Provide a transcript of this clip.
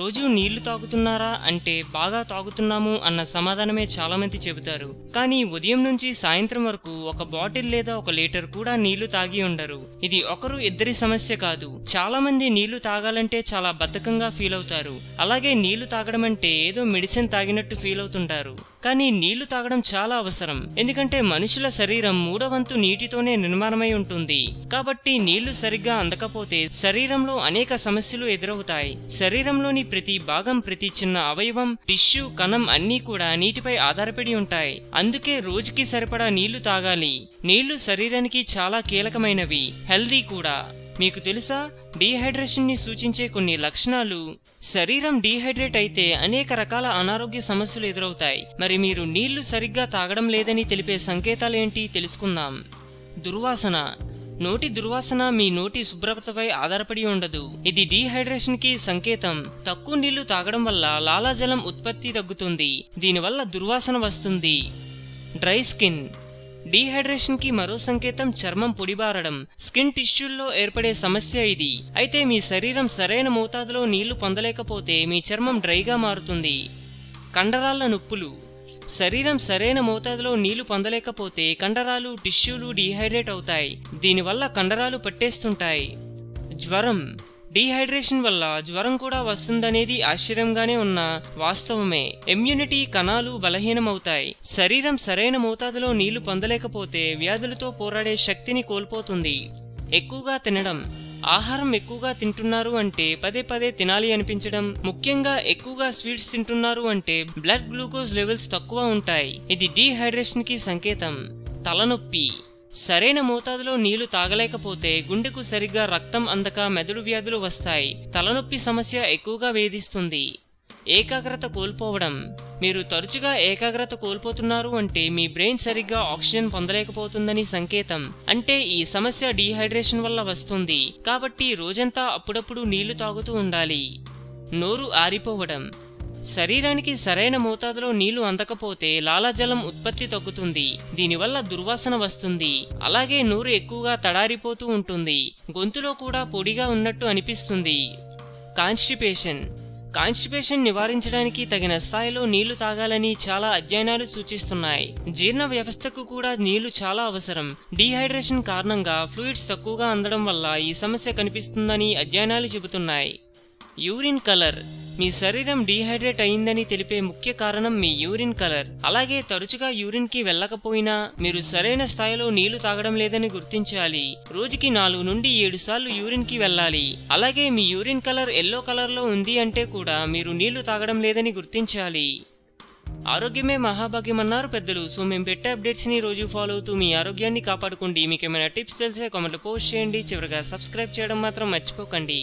రోజు నీళ్లు తాగుతున్నారా అంటే బాగా తాగుతున్నాము అన్న సమాధానమే చాలా మంది చెబుతారు. కానీ ఉదయం నుంచి సాయంత్రం వరకు ఒక బాటిల్ లేదా 1 లీటర్ కూడా నీళ్లు తాగి ఉండరు. ఇది ఒకరు ఇద్దరి సమస్య కాదు. చాలా మంది నీళ్లు తాగాలంటే చాలా బద్ధకంగా ఫీల్ అవుతారు. అలాగే నీళ్లు తాగడం అంటే ఏదో మెడిసిన్ తాగినట్టు ఫీల్ అవుతుంటారు. కానీ నీళ్లు తాగడం చాలా అవసరం. ఎందుకంటే మనుషుల శరీరం 3/4 నీటితోనే నిర్మాణమై ఉంటుంది. కాబట్టి నీళ్లు సరిగ్గా అందకపోతే శరీరంలో అనేక సమస్యలు ఎదురవుతాయి. శరీరంలోని ప్రతి భాగం, ప్రతి చిన్న అవయవం, టిష్యూ, కణం అన్నీ కూడా నీటిపై ఆధారపడి ఉంటాయి. అందుకే రోజుకి సరిపడా నీళ్లు తాగాలి. నీళ్లు శరీరానికి చాలా కీలకమైనవి, హెల్దీ కూడా. మీకు తెలుసా, డీహైడ్రేషన్ ని సూచించే కొన్ని లక్షణాలు? శరీరం డీహైడ్రేట్ అయితే అనేక రకాల అనారోగ్య సమస్యలు ఎదురవుతాయి. మరి మీరు నీళ్లు సరిగ్గా తాగడం లేదని తెలిపే సంకేతాలేంటి తెలుసుకుందాం. దుర్వాసన. నోటి దుర్వాసన మీ నోటి శుభ్రతపై ఆధారపడి ఉండదు. ఇది డీహైడ్రేషన్ కి సంకేతం. తక్కువ నీళ్లు తాగడం వల్ల లాలాజలం ఉత్పత్తి తగ్గుతుంది. దీనివల్ల దుర్వాసన వస్తుంది. Dry skin. డీహైడ్రేషన్ కి మరో సంకేతం చర్మం పొడిబారడం, స్కిన్ టిష్యూల్లో ఏర్పడే సమస్య ఇది. అయితే మీ శరీరం సరైన మోతాదులో నీళ్లు పొందలేకపోతే మీ చర్మం డ్రైగా మారుతుంది. కండరాల నొప్పులు. శరీరం సరైన మోతాదులో నీళ్లు పొందలేకపోతే కండరాలు, టిష్యూలు డీహైడ్రేట్ అవుతాయి. దీనివల్ల కండరాలు పట్టేస్తుంటాయి. జ్వరం. డీహైడ్రేషన్ వల్ల జ్వరం కూడా వస్తుందనేది ఆశ్చర్యంగానే ఉన్న వాస్తవమే. ఇమ్యూనిటీ కణాలు బలహీనమవుతాయి. శరీరం సరైన మోతాదులో నీళ్లు పొందలేకపోతే వ్యాధులతో పోరాడే శక్తిని కోల్పోతుంది. ఎక్కువగా తినడం. ఆహారం ఎక్కువగా తింటున్నారు అంటే పదే పదే తినాలి అనిపించడం, ముఖ్యంగా ఎక్కువగా స్వీట్స్ తింటున్నారు అంటే బ్లడ్ గ్లూకోజ్ లెవెల్స్ తక్కువ ఉంటాయి. ఇది డీహైడ్రేషన్ కి సంకేతం. తలనొప్పి. సరైన మోతాదులో నీళ్లు తాగలేకపోతే గుండెకు సరిగ్గా రక్తం అందక మెదడు వ్యాధులు వస్తాయి. తలనొప్పి సమస్య ఎక్కువగా వేధిస్తుంది. ఏకాగ్రత కోల్పోవడం. మీరు తరచుగా ఏకాగ్రత కోల్పోతున్నారు అంటే మీ బ్రెయిన్ సరిగ్గా ఆక్సిజన్ పొందలేకపోతుందని సంకేతం. అంటే ఈ సమస్య డీహైడ్రేషన్ వల్ల వస్తుంది. కాబట్టి రోజంతా అప్పుడప్పుడు నీళ్లు తాగుతూ ఉండాలి. నోరు ఆరిపోవడం. శరీరానికి సరైన మోతాదులో నీళ్లు అందకపోతే లాలాజలం ఉత్పత్తి తగ్గుతుంది. దీనివల్ల దుర్వాసన వస్తుంది. అలాగే నోరు ఎక్కువగా తడారిపోతూ ఉంటుంది. గొంతులో కూడా పొడిగా ఉన్నట్టు అనిపిస్తుంది. కాన్స్టిపేషన్. కాన్స్టిపేషన్ నివారించడానికి తగిన స్థాయిలో నీళ్లు తాగాలని చాలా అధ్యయనాలు సూచిస్తున్నాయి. జీర్ణ వ్యవస్థకు కూడా నీళ్లు చాలా అవసరం. డీహైడ్రేషన్ కారణంగా ఫ్లూయిడ్స్ తక్కువగా అందడం వల్ల ఈ సమస్య కనిపిస్తుందని అధ్యయనాలు చెబుతున్నాయి. Urine colour. మీ శరీరం డీహైడ్రేట్ అయిందని తెలిపే ముఖ్య కారణం మీ యూరిన్ కలర్. అలాగే తరచుగా యూరిన్ కి వెళ్ళకపోయినా మీరు సరైన స్థాయిలో నీళ్లు తాగడం లేదని గుర్తించాలి. రోజుకి 4 నుండి 7 సార్లు యూరిన్ కి వెళ్ళాలి. అలాగే మీ యూరిన్ కలర్ ఎల్లో కలర్ లో ఉంది అంటే కూడా మీరు నీళ్లు తాగడం లేదని గుర్తించాలి. ఆరోగ్యమే మహాభాగ్యం అన్నారు పెద్దలు. సో మేము పెట్టే అప్డేట్స్ ని రోజు ఫాలో అవుతూ మీ ఆరోగ్యాన్ని కాపాడుకోండి. మీకు ఏమైనా టిప్స్ తెలిసే కామెంట్లో పోస్ట్ చేయండి. చివరిగా సబ్స్క్రైబ్ చేయడం మాత్రం మర్చిపోకండి.